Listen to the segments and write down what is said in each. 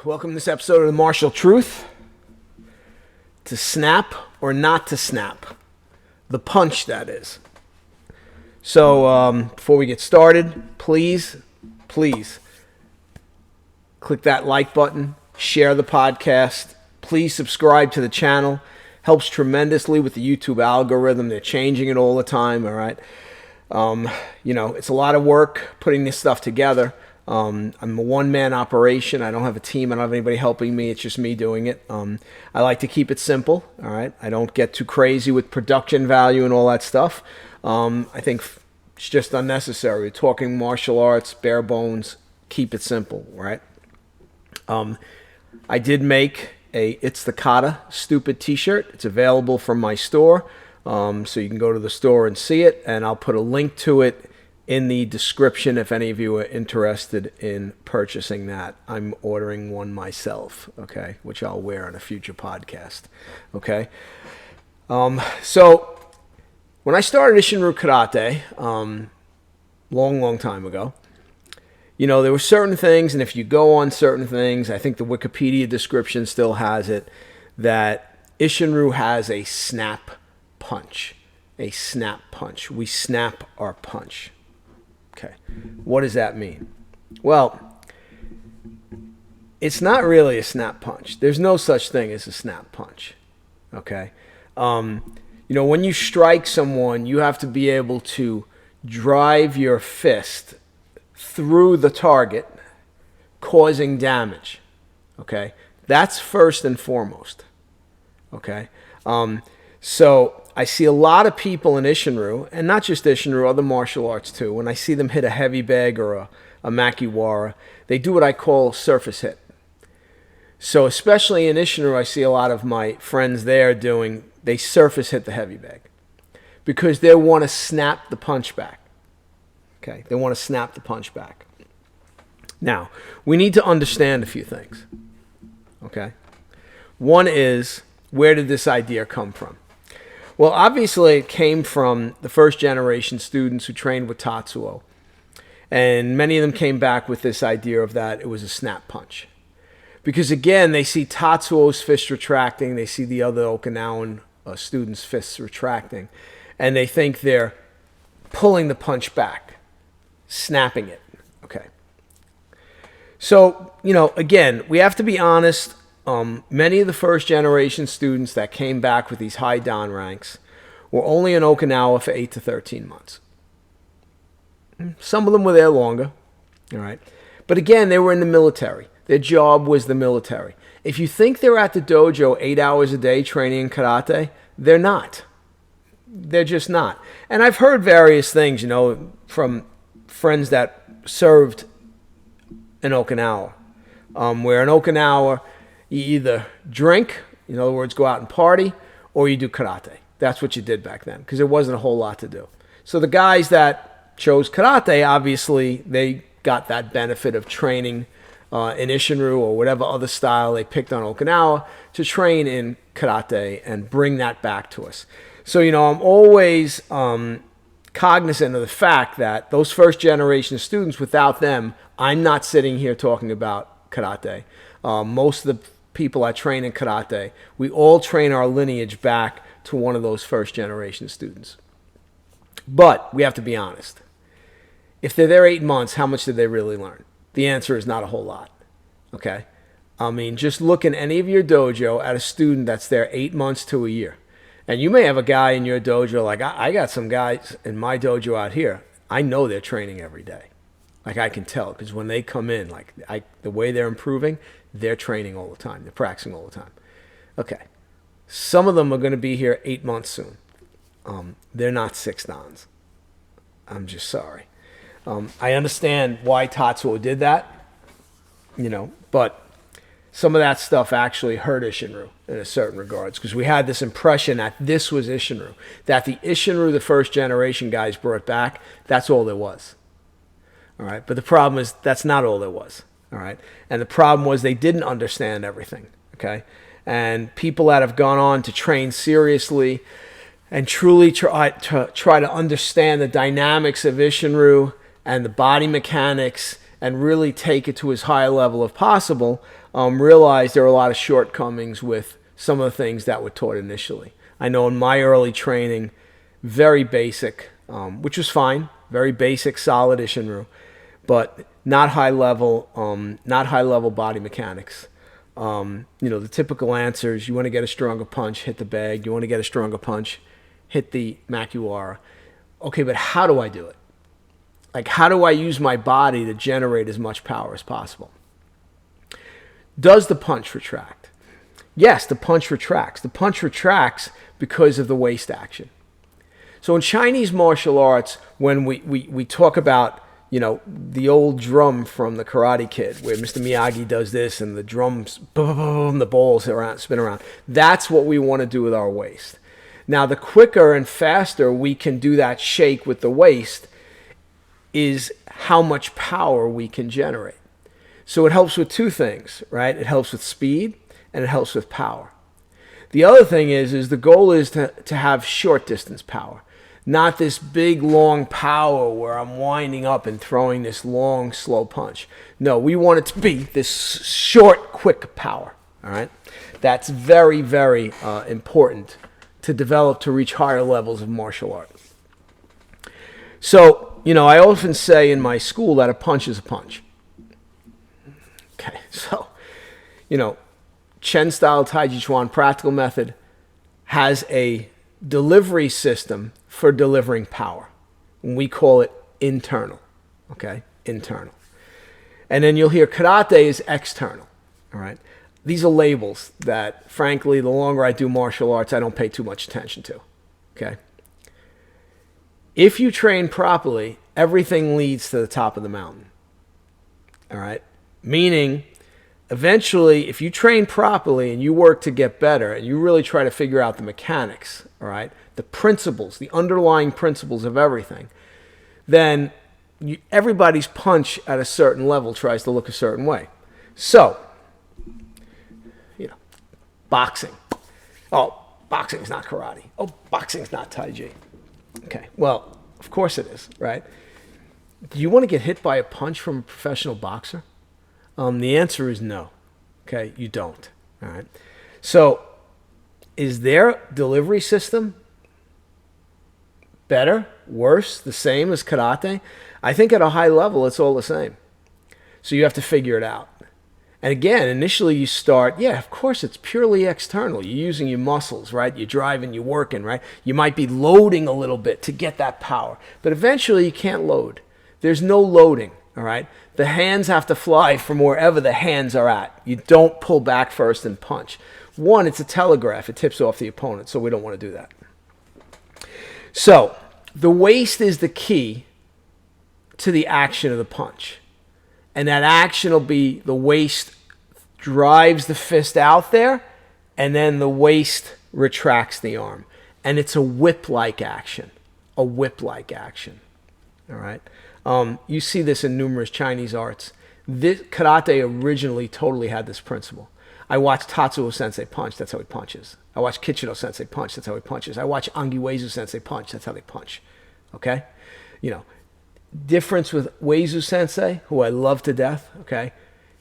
Welcome to this episode of the Martial Truth. To snap or not to snap. The punch, that is. So, before we get started, please click that like button, share the podcast, please subscribe to the channel. Helps tremendously with the YouTube algorithm. They're changing it all the time, all right? It's a lot of work putting this stuff together. I'm a one-man operation. I don't have a team. I don't have anybody helping me. It's just me doing it. I like to keep it simple, all right? I don't get too crazy with production value and all that stuff. I think it's just unnecessary. We're talking martial arts, bare bones, keep it simple, right? I did make a It's the Kata Stupid t-shirt. It's available from my store, so you can go to the store and see it, and I'll put a link to it in the description if any of you are interested in purchasing that. I'm ordering one myself, okay, which I'll wear on a future podcast, okay? So when I started Isshinryu Karate, long time ago, there were certain things, and if you go on certain things, I think the Wikipedia description still has it, that Isshinryu has a snap punch. A snap punch. We snap our punch. Okay, what does that mean? Well, it's not really a snap punch. There's no such thing as a snap punch. Okay, when you strike someone, you have to be able to drive your fist through the target, causing damage. Okay, that's first and foremost. Okay, so I see a lot of people in Isshinryu, and not just Isshinryu, other martial arts too, when I see them hit a heavy bag or a makiwara, they do what I call surface hit. So especially in Isshinryu, I see a lot of my friends there they surface hit the heavy bag because they want to snap the punch back. Okay, they want to snap the punch back. Now, we need to understand a few things. Okay, one is, where did this idea come from? Well, obviously, it came from the first generation students who trained with Tatsuo. And many of them came back with this idea of that it was a snap punch. Because again, they see Tatsuo's fist retracting, they see the other Okinawan students' fists retracting, and they think they're pulling the punch back, snapping it. Okay. So, again, we have to be honest. Many of the first generation students that came back with these high dan ranks were only in Okinawa for 8 to 13 months. Some of them were there longer, all right? But again, they were in the military. Their job was the military. If you think they're at the dojo 8 hours a day training in karate, they're not. They're just not. And I've heard various things, from friends that served in Okinawa, where in Okinawa, you either drink, in other words, go out and party, or you do karate. That's what you did back then, because there wasn't a whole lot to do. So the guys that chose karate, obviously, they got that benefit of training in Isshinryu or whatever other style they picked on Okinawa to train in karate and bring that back to us. So, I'm always cognizant of the fact that those first generation students, without them, I'm not sitting here talking about karate. Most of the people I train in karate, we all train our lineage back to one of those first generation students. But we have to be honest. If they're there 8 months, how much did they really learn? The answer is not a whole lot. Okay? Just look in any of your dojo at a student that's there 8 months to a year. And you may have a guy in your dojo, like I got some guys in my dojo out here, I know they're training every day. Like I can tell, because when they come in, the way they're improving, they're training all the time. They're practicing all the time. Okay. Some of them are going to be here 8 months soon. They're not 6 dans. I'm just sorry. I understand why Tatsuo did that, but some of that stuff actually hurt Isshinryu in a certain regards, because we had this impression that this was Isshinryu, that the Isshinryu the first generation guys brought back, that's all there was. All right, but the problem is that's not all there was. All right, and the problem was they didn't understand everything. Okay, and people that have gone on to train seriously and truly try to understand the dynamics of Isshinryu and the body mechanics and really take it to as high a level as possible, realized there were a lot of shortcomings with some of the things that were taught initially. I know in my early training, very basic, which was fine, very basic, solid Ishinru, but not high level body mechanics. The typical answers: you want to get a stronger punch, hit the bag. You want to get a stronger punch, hit the makiwara. Okay, but how do I do it? Like, how do I use my body to generate as much power as possible? Does the punch retract? Yes, the punch retracts. The punch retracts because of the waist action. So in Chinese martial arts, when we talk about, the old drum from the Karate Kid, where Mr. Miyagi does this and the drums, boom, the balls spin around. That's what we want to do with our waist. Now, the quicker and faster we can do that shake with the waist is how much power we can generate. So it helps with two things, right? It helps with speed and it helps with power. The other thing is the goal is to have short distance power. Not this big, long power where I'm winding up and throwing this long, slow punch. No, we want it to be this short, quick power. All right? That's very, very important to develop to reach higher levels of martial art. So, I often say in my school that a punch is a punch. Okay, so, Chen style Tai Chi Chuan practical method has a delivery system for delivering power. And we call it internal. Okay? Internal. And then you'll hear karate is external. All right? These are labels that, frankly, the longer I do martial arts, I don't pay too much attention to. Okay? If you train properly, everything leads to the top of the mountain. All right? Meaning, eventually, if you train properly and you work to get better and you really try to figure out the mechanics, all right, the principles, the underlying principles of everything, then everybody's punch at a certain level tries to look a certain way. So, boxing. Oh, boxing's not karate. Oh, boxing's not Tai Chi. Okay, well, of course it is, right? Do you want to get hit by a punch from a professional boxer? The answer is no. Okay, you don't. All right. So, is their delivery system better, worse, the same as karate? I think at a high level, it's all the same. So you have to figure it out. And again, initially you start, of course, it's purely external. You're using your muscles, right? You're driving, you're working, right? You might be loading a little bit to get that power. But eventually you can't load. There's no loading, all right? The hands have to fly from wherever the hands are at. You don't pull back first and punch. One, it's a telegraph. It tips off the opponent, so we don't want to do that. So, the waist is the key to the action of the punch. And that action will be the waist drives the fist out there, and then the waist retracts the arm. And it's a whip-like action. A whip-like action. All right? You see this in numerous Chinese arts. Karate originally totally had this principle. I watch Tatsuo Sensei punch, that's how he punches. I watch Kichido Sensei punch, that's how he punches. I watch Angi Sensei punch, that's how they punch. Okay? Difference with Weizu Sensei, who I love to death, okay?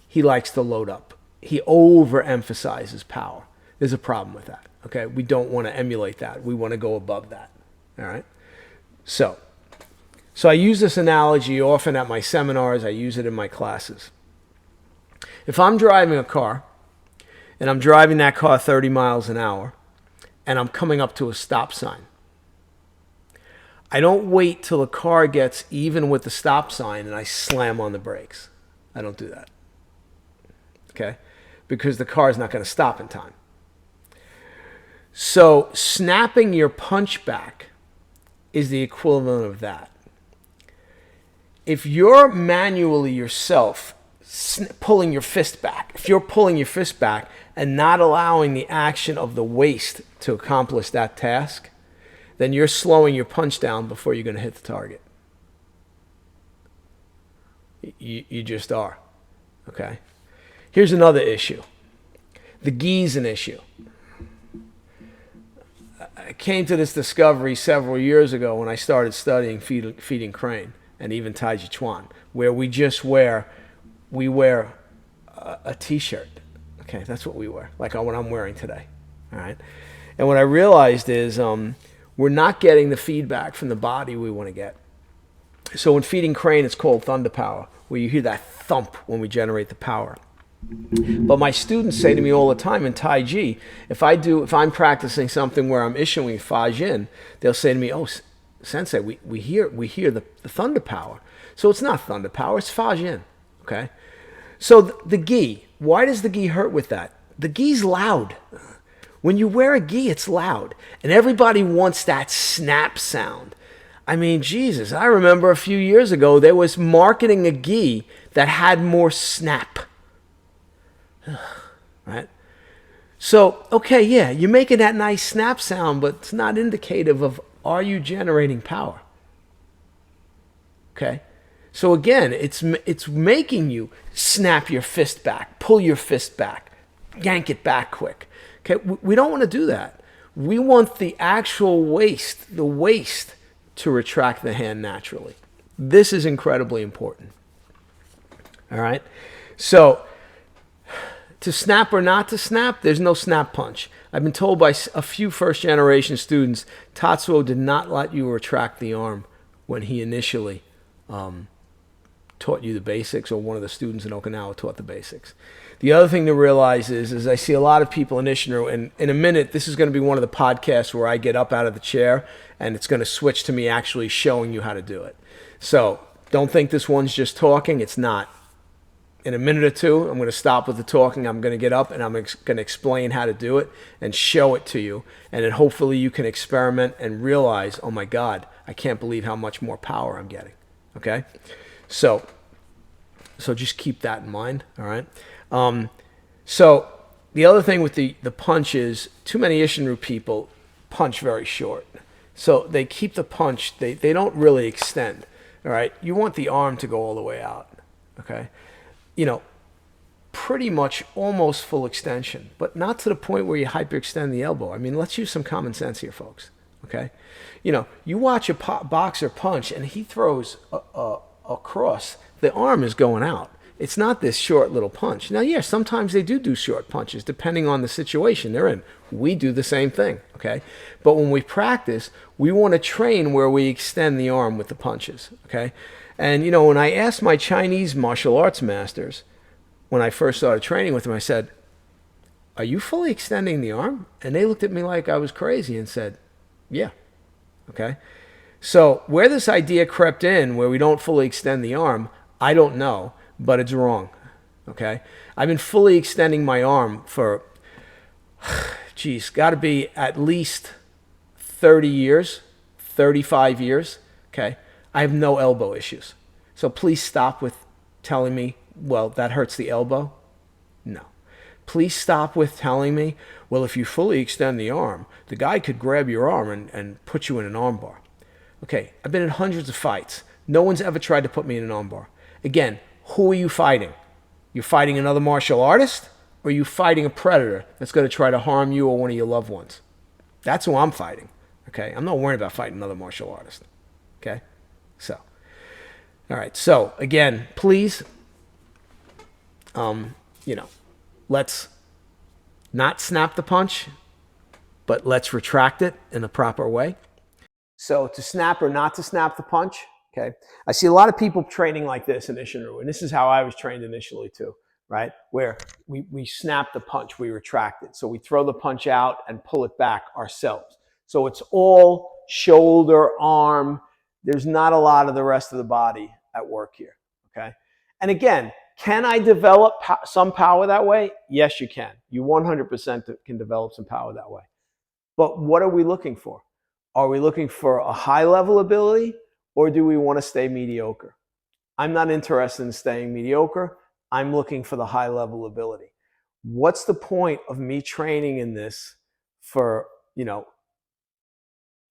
He likes to load up. He overemphasizes power. There's a problem with that, okay? We don't want to emulate that. We want to go above that, all right? So I use this analogy often at my seminars. I use it in my classes. If I'm driving a car, and I'm driving that car 30 miles an hour, and I'm coming up to a stop sign, I don't wait till the car gets even with the stop sign and I slam on the brakes. I don't do that. Okay? Because the car is not going to stop in time. So snapping your punch back is the equivalent of that. If you're manually yourself pulling your fist back, if you're pulling your fist back and not allowing the action of the waist to accomplish that task, then you're slowing your punch down before you're going to hit the target. You just are. Okay? Here's another issue. The gi's an issue. I came to this discovery several years ago when I started studying feeding crane and even Tai Chi Chuan, where we wear a t-shirt. Okay, that's what we wear, like what I'm wearing today. All right. And what I realized is we're not getting the feedback from the body we want to get. So in feeding crane, it's called thunder power, where you hear that thump when we generate the power. But my students say to me all the time in Tai Chi, if I'm practicing something where I'm issuing Fa Jin, they'll say to me, "Oh, Sensei, we hear the thunder power." So it's not thunder power, it's Fa Jin. Okay. So the gi, why does the gi hurt with that? The gi's loud. When you wear a gi, it's loud, and everybody wants that snap sound. I mean, Jesus, I remember a few years ago there was marketing a gi that had more snap. Right? So, okay, yeah, you're making that nice snap sound, but it's not indicative of, are you generating power? Okay? So again, it's making you snap your fist back, pull your fist back, yank it back quick. Okay? We don't want to do that. We want the actual waist, to retract the hand naturally. This is incredibly important. All right? So, to snap or not to snap, there's no snap punch. I've been told by a few first-generation students, Tatsuo did not let you retract the arm when he initially taught you the basics, or one of the students in Okinawa taught the basics. The other thing to realize is I see a lot of people in Ishino, and in a minute, this is going to be one of the podcasts where I get up out of the chair, and it's going to switch to me actually showing you how to do it. So don't think this one's just talking. It's not. In a minute or two, I'm going to stop with the talking. I'm going to get up and I'm going to explain how to do it and show it to you. And then hopefully you can experiment and realize, oh my God, I can't believe how much more power I'm getting. Okay? So just keep that in mind. All right? So the other thing with the punch is too many Ishinru people punch very short. So they keep the punch, they don't really extend. All right? You want the arm to go all the way out. Okay? Pretty much almost full extension, but not to the point where you hyperextend the elbow. I mean, let's use some common sense here, folks. Okay? You watch a boxer punch and he throws a cross. The arm is going out. It's not this short little punch. Now, yeah, sometimes they do short punches depending on the situation they're in. We do the same thing, okay? But when we practice, we want to train where we extend the arm with the punches, okay? And, when I asked my Chinese martial arts masters, when I first started training with them, I said, "Are you fully extending the arm?" And they looked at me like I was crazy and said, "Yeah." Okay? So where this idea crept in, where we don't fully extend the arm, I don't know, but it's wrong. Okay? I've been fully extending my arm for, got to be at least 30 years, 35 years. Okay? I have no elbow issues. So please stop with telling me, well, that hurts the elbow. No. Please stop with telling me, well, if you fully extend the arm, the guy could grab your arm and put you in an armbar. Okay, I've been in hundreds of fights. No one's ever tried to put me in an armbar. Again, who are you fighting? You're fighting another martial artist? Or are you fighting a predator that's going to try to harm you or one of your loved ones? That's who I'm fighting. Okay, I'm not worried about fighting another martial artist. Okay? So, all right. So again, please, let's not snap the punch, but let's retract it in a proper way. So to snap or not to snap the punch, okay? I see a lot of people training like this in Ishinru, and this is how I was trained initially too, right? Where we snap the punch, we retract it. So we throw the punch out and pull it back ourselves. So it's all shoulder, arm. There's not a lot of the rest of the body at work here, okay? And again, can I develop some power that way? Yes, you can. You 100% can develop some power that way. But what are we looking for? Are we looking for a high-level ability, or do we want to stay mediocre? I'm not interested in staying mediocre. I'm looking for the high-level ability. What's the point of me training in this for,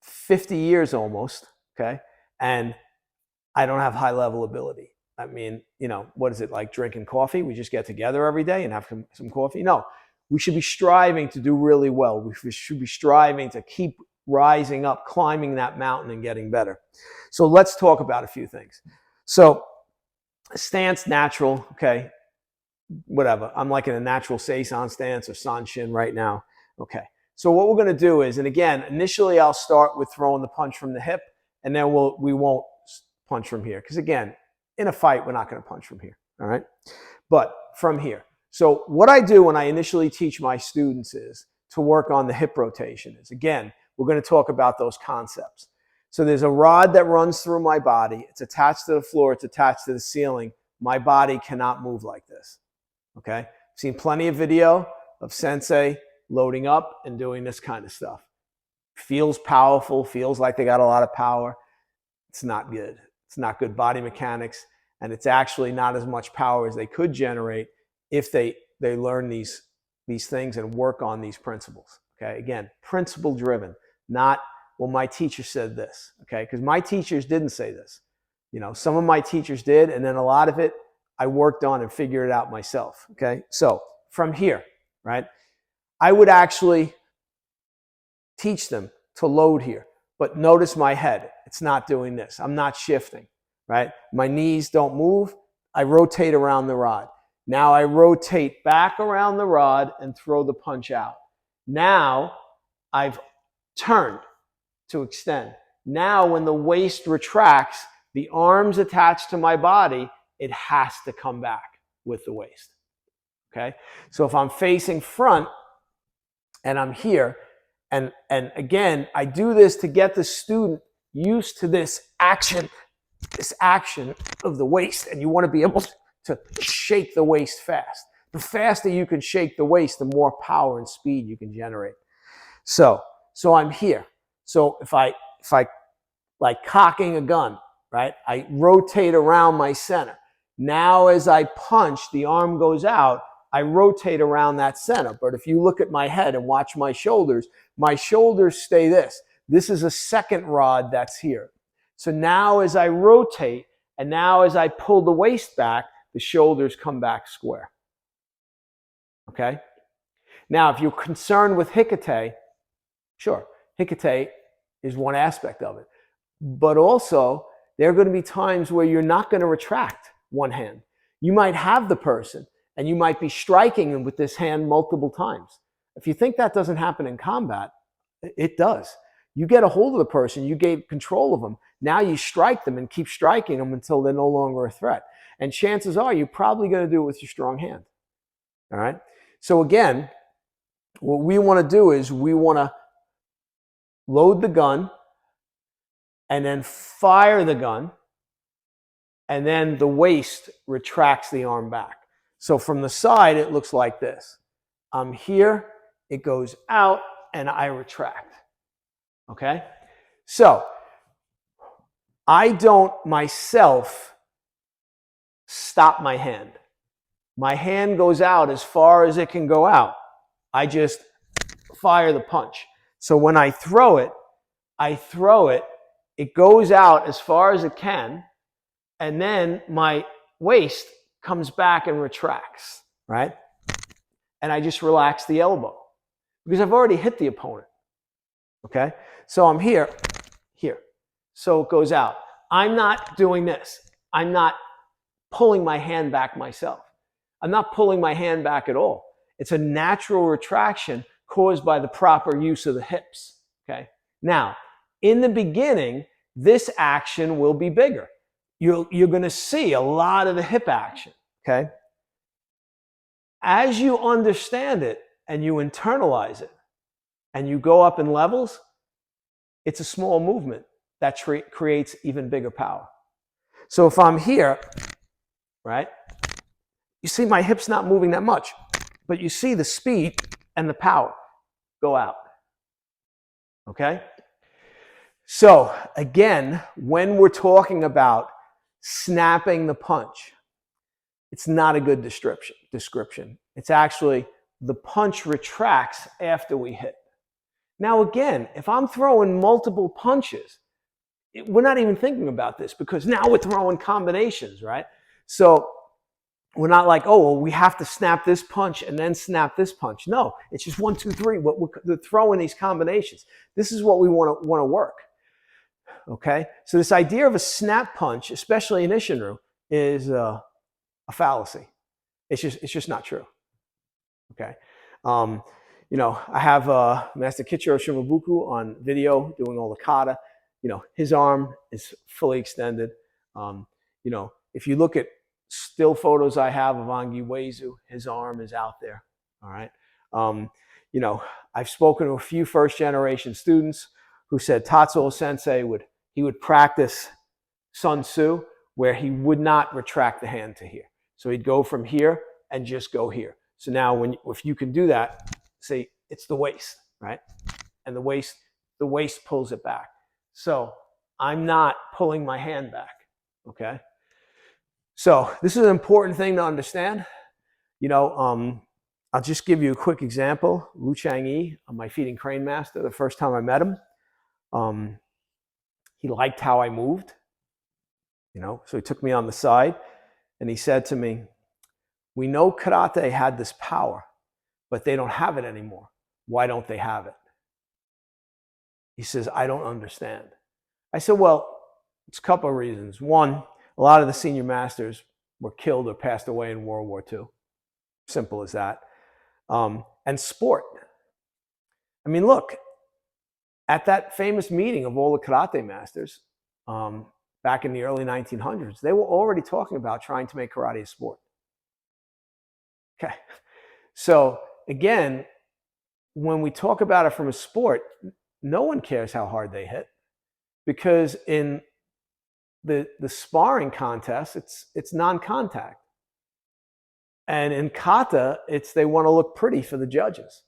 50 years almost, okay? And I don't have high-level ability. I mean, what is it like drinking coffee? We just get together every day and have some coffee? No, we should be striving to do really well. We should be striving to keep rising up, climbing that mountain and getting better. So let's talk about a few things. So stance, natural, okay? whatever. I'm like in a natural Seisan stance or Sanshin right now. Okay. So what we're going to do is, and again, initially I'll start with throwing the punch from the hip, and then we won't punch from here. Because again, in a fight, we're not going to punch from here. All right. But from here. So what I do when I initially teach my students is to work on the hip rotation is, again, we're going to talk about those concepts. So there's a rod that runs through my body. It's attached to the floor. It's attached to the ceiling. My body cannot move like this. Okay? I've seen plenty of video of sensei loading up and doing this kind of stuff. Feels powerful, feels like they got a lot of power. It's not good. It's not good body mechanics, and it's actually not as much power as they could generate if they learn these things and work on these principles. Okay? Again, principle driven, not, well, my teacher said this. Okay? Because my teachers didn't say this. You know, some of my teachers did, and then a lot of it I worked on and figured it out myself. Okay? So from here, right, I would actually teach them to load here. But notice my head. It's not doing this. I'm not shifting, right? My knees don't move. I rotate around the rod. Now I rotate back around the rod and throw the punch out. Now I've turned to extend. Now when the waist retracts, the arms attached to my body, it has to come back with the waist. Okay? So if I'm facing front and I'm here, and again, I do this to get the student used to this action of the waist, and you want to be able to shake the waist fast. The faster you can shake the waist, the more power and speed you can generate. So I'm here. So if I like cocking a gun, right? I rotate around my center. Now as I punch, the arm goes out, I rotate around that center. But if you look at my head and watch my shoulders stay this. This is a second rod that's here. So now as I rotate, and now as I pull the waist back, the shoulders come back square. Okay? Now, if you're concerned with Hikate, sure, Hikate is one aspect of it. But also, there are going to be times where you're not going to retract one hand. You might have the person, and you might be striking them with this hand multiple times. If you think that doesn't happen in combat, it does. You get a hold of the person, you gain control of them. Now you strike them and keep striking them until they're no longer a threat. And chances are you're probably going to do it with your strong hand. All right? So again, what we want to do is we want to load the gun and then fire the gun, and then the waist retracts the arm back. So from the side, it looks like this. I'm here, it goes out, and I retract. Okay? So I don't myself stop my hand. My hand goes out as far as it can go out. I just fire the punch. So when I throw it, it goes out as far as it can, and then my waist comes back and retracts, right? And I just relax the elbow because I've already hit the opponent, okay? So I'm here. So it goes out. I'm not doing this. I'm not pulling my hand back myself. I'm not pulling my hand back at all. It's a natural retraction caused by the proper use of the hips, okay? Now, in the beginning, this action will be bigger. You're going to see a lot of the hip action, okay? As you understand it and you internalize it and you go up in levels, it's a small movement that creates even bigger power. So if I'm here, right, you see my hips not moving that much, but you see the speed and the power go out, okay? So again, when we're talking about snapping the punch, it's not a good description. It's actually the punch retracts after we hit. Now again, if I'm throwing multiple punches, we're not even thinking about this because now we're throwing combinations, right? So we're not like, oh, well, we have to snap this punch and then snap this punch. No, it's just 1, 2, 3. We're throwing these combinations. This is what we want to work. Okay? So this idea of a snap punch, especially in Isshinryu, is a fallacy. It's just not true. Okay. I have Master Kichiro Shimabuku on video doing all the kata. His arm is fully extended. If you look at still photos I have of Angi Uezu, his arm is out there. All right. I've spoken to a few first generation students who said Tatsuo Sensei would practice Sun Tzu where he would not retract the hand to here. So he'd go from here and just go here. So now if you can do that, say it's the waist, right? And the waist pulls it back. So I'm not pulling my hand back, okay? So this is an important thing to understand. I'll just give you a quick example. Lu Chang-yi, my feeding crane master, the first time I met him, he liked how I moved, so he took me on the side and he said to me, "We know karate had this power, but they don't have it anymore. Why don't they have it?" He says, "I don't understand." I said, "Well, it's a couple of reasons. One, a lot of the senior masters were killed or passed away in World War II. Simple as that. And sport. I mean, look, at that famous meeting of all the karate masters back in the early 1900s, they were already talking about trying to make karate a sport. Okay. So again, when we talk about it from a sport, no one cares how hard they hit, because in the sparring contest, it's non-contact. And in kata, they want to look pretty for the judges,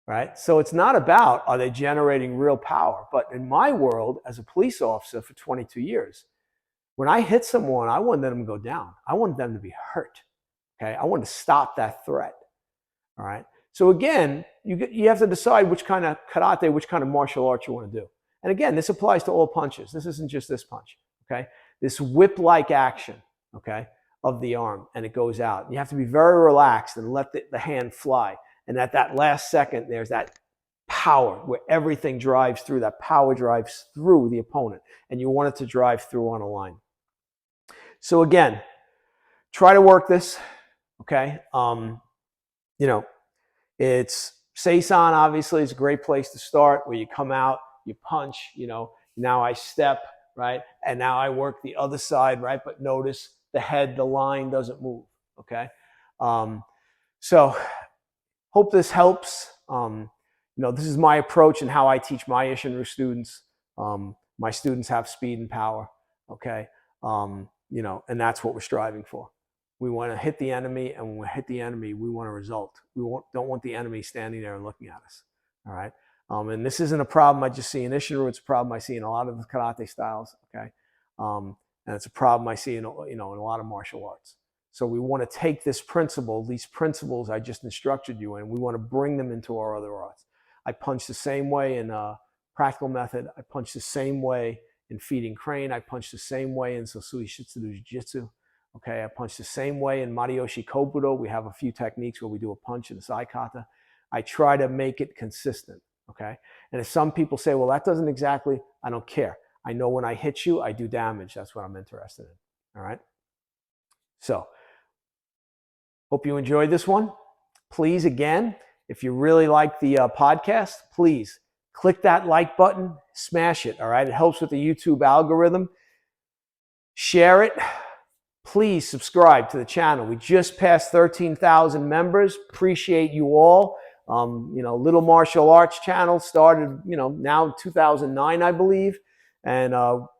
right? So it's not about, are they generating real power? But in my world, as a police officer for 22 years, when I hit someone, I wanted them to go down. I wanted them to be hurt, okay? I wanted to stop that threat, all right? So again, you have to decide which kind of karate, which kind of martial arts you want to do. And again, this applies to all punches. This isn't just this punch, okay? This whip-like action, okay, of the arm, and it goes out. You have to be very relaxed and let the hand fly. And at that last second, there's that power where everything drives through. That power drives through the opponent, and you want it to drive through on a line. So again, try to work this, okay? It's Seisan, obviously, is a great place to start, where you come out, you punch, now I step, right? And now I work the other side, right? But notice the head, the line doesn't move, okay? So hope this helps. This is my approach and how I teach my Ishinru students. My students have speed and power, okay? And that's what we're striving for. We want to hit the enemy, and when we hit the enemy, we want a result. We don't want the enemy standing there and looking at us, all right? And this isn't a problem I just see in Ishinru. It's a problem I see in a lot of the karate styles, okay? And it's a problem I see in a lot of martial arts. So we want to take this principle, these principles I just instructed you in, we want to bring them into our other arts. I punch the same way in practical method. I punch the same way in feeding crane. I punch the same way in Sosui Shitsudo Jiu-Jitsu. Okay, I punch the same way in Mariyoshi Kobudo. We have a few techniques where we do a punch and a sai kata. I try to make it consistent, okay? And if some people say, well, that doesn't exactly, I don't care. I know when I hit you, I do damage. That's what I'm interested in, all right? So, hope you enjoyed this one. Please, again, if you really like the podcast, please click that like button, smash it, all right? It helps with the YouTube algorithm. Share it. Please subscribe to the channel. We just passed 13,000 members. Appreciate you all. Little Martial Arts channel started, now 2009, I believe. And,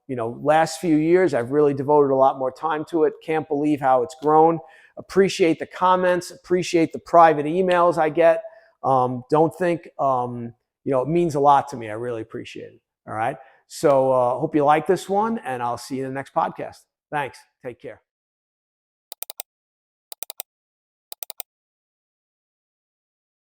last few years, I've really devoted a lot more time to it. Can't believe how it's grown. Appreciate the comments. Appreciate the private emails I get. Don't think, it means a lot to me. I really appreciate it. All right. So hope you like this one, and I'll see you in the next podcast. Thanks. Take care.